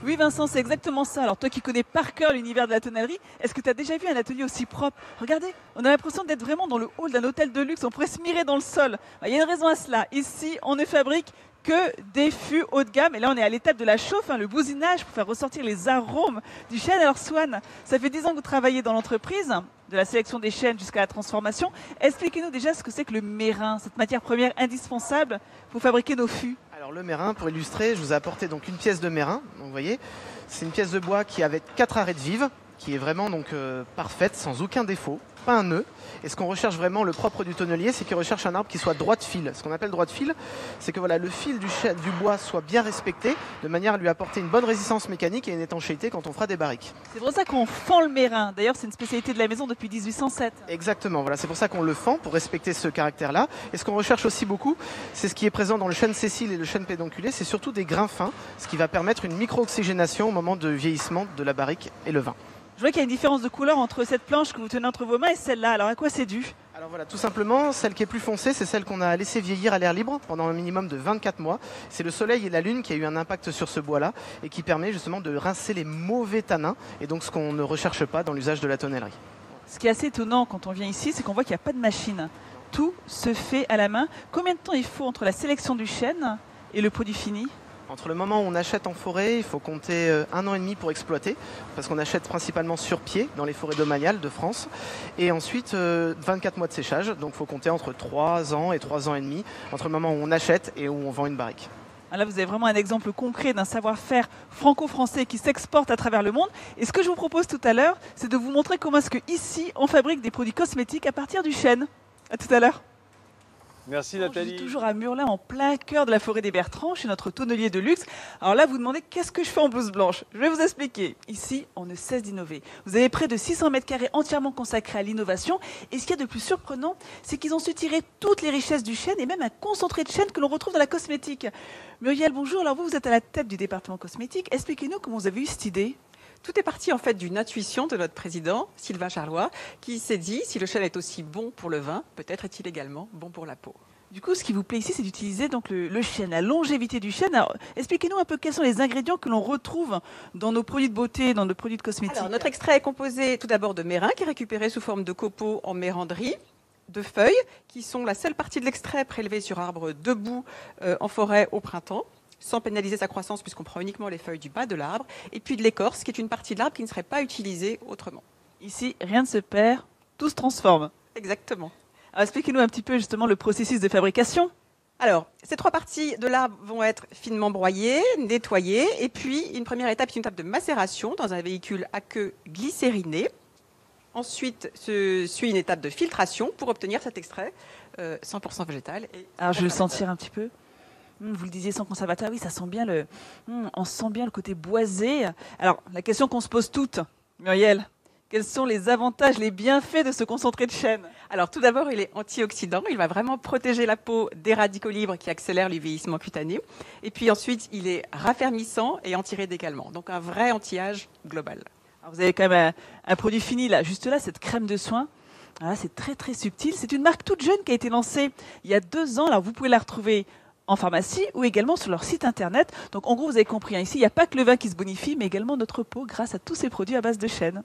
Oui Vincent, c'est exactement ça. Alors toi qui connais par cœur l'univers de la tonnellerie, est-ce que tu as déjà vu un atelier aussi propre? Regardez, on a l'impression d'être vraiment dans le hall d'un hôtel de luxe, on pourrait se mirer dans le sol. Il y a une raison à cela. Ici, on ne fabrique que des fûts haut de gamme. Et là, on est à l'étape de la chauffe, le bousinage pour faire ressortir les arômes du chêne. Alors Swan, ça fait 10 ans que vous travaillez dans l'entreprise, de la sélection des chênes jusqu'à la transformation. Expliquez-nous déjà ce que c'est que le mérin, cette matière première indispensable pour fabriquer nos fûts. Alors le mérin, pour illustrer, je vous ai apporté donc une pièce de mérin. Donc, vous voyez, c'est une pièce de bois qui avait 4 arêtes vives, qui est vraiment donc parfaite, sans aucun défaut, pas un nœud. Et ce qu'on recherche vraiment, le propre du tonnelier, c'est qu'il recherche un arbre qui soit droit de fil. Ce qu'on appelle droit de fil, c'est que voilà, le fil du bois soit bien respecté, de manière à lui apporter une bonne résistance mécanique et une étanchéité quand on fera des barriques. C'est pour ça qu'on fend le mérin. D'ailleurs, c'est une spécialité de la maison depuis 1807. Exactement, voilà, c'est pour ça qu'on le fend, pour respecter ce caractère-là. Et ce qu'on recherche aussi beaucoup, c'est ce qui est présent dans le chêne sessile et le chêne pédonculé, c'est surtout des grains fins, ce qui va permettre une micro-oxygénation au moment de vieillissement de la barrique et le vin. Je vois qu'il y a une différence de couleur entre cette planche que vous tenez entre vos mains et celle-là. Alors à quoi c'est dû? Alors voilà, tout simplement, celle qui est plus foncée, c'est celle qu'on a laissée vieillir à l'air libre pendant un minimum de 24 mois. C'est le soleil et la lune qui a eu un impact sur ce bois-là et qui permet justement de rincer les mauvais tanins et donc ce qu'on ne recherche pas dans l'usage de la tonnellerie. Ce qui est assez étonnant quand on vient ici, c'est qu'on voit qu'il n'y a pas de machine. Tout se fait à la main. Combien de temps il faut entre la sélection du chêne et le produit fini? Entre le moment où on achète en forêt, il faut compter 1 an et demi pour exploiter, parce qu'on achète principalement sur pied dans les forêts domaniales de France. Et ensuite, 24 mois de séchage, donc il faut compter entre 3 ans et 3 ans et demi, entre le moment où on achète et où on vend une barrique. Là, vous avez vraiment un exemple concret d'un savoir-faire franco-français qui s'exporte à travers le monde. Et ce que je vous propose tout à l'heure, c'est de vous montrer comment est-ce qu'ici, on fabrique des produits cosmétiques à partir du chêne. À tout à l'heure. Merci Je Nathalie. suis toujours à Murlin, en plein cœur de la forêt des Bertrands, chez notre tonnelier de luxe. Alors là, vous demandez qu'est-ce que je fais en blouse blanche. Je vais vous expliquer. Ici, on ne cesse d'innover. Vous avez près de 600 mètres carrés entièrement consacrés à l'innovation. Et ce qu'il y a de plus surprenant, c'est qu'ils ont su tirer toutes les richesses du chêne et même un concentré de chêne que l'on retrouve dans la cosmétique. Muriel, bonjour. Alors vous êtes à la tête du département cosmétique. Expliquez-nous comment vous avez eu cette idée. Tout est parti en fait d'une intuition de notre président, Sylvain Charlois, qui s'est dit, si le chêne est aussi bon pour le vin, peut-être est-il également bon pour la peau. Du coup, ce qui vous plaît ici, c'est d'utiliser donc le chêne, la longévité du chêne. Alors, expliquez-nous un peu quels sont les ingrédients que l'on retrouve dans nos produits de beauté, dans nos produits de cosmétiques. Alors, notre extrait est composé tout d'abord de mérin, qui est récupéré sous forme de copeaux en méranderie, de feuilles, qui sont la seule partie de l'extrait prélevée sur arbre debout en forêt au printemps, sans pénaliser sa croissance puisqu'on prend uniquement les feuilles du bas de l'arbre, et puis de l'écorce, qui est une partie de l'arbre qui ne serait pas utilisée autrement. Ici, rien ne se perd, tout se transforme. Exactement. Alors, expliquez-nous un petit peu justement le processus de fabrication. Alors, ces 3 parties de l'arbre vont être finement broyées, nettoyées, et puis une première étape, c'est une étape de macération dans un véhicule à queue glycériné. Ensuite, se suit une étape de filtration pour obtenir cet extrait 100% végétal. Alors, je vais le sentir un petit peu. Vous le disiez sans conservateur, oui, ça sent bien on sent bien le côté boisé. Alors, la question qu'on se pose toutes, Muriel, quels sont les avantages, les bienfaits de ce concentré de chêne? Alors, tout d'abord, il est antioxydant. Il va vraiment protéger la peau des radicaux libres qui accélèrent le vieillissement cutané. Et puis ensuite, il est raffermissant et anti-rides également. Donc, un vrai anti-âge global. Alors, vous avez quand même un produit fini, là, juste là, cette crème de soin. Voilà, c'est très, très subtil. C'est une marque toute jeune qui a été lancée il y a 2 ans. Alors, vous pouvez la retrouver en pharmacie ou également sur leur site internet. Donc, en gros, vous avez compris, ici, il n'y a pas que le vin qui se bonifie, mais également notre peau grâce à tous ces produits à base de chêne.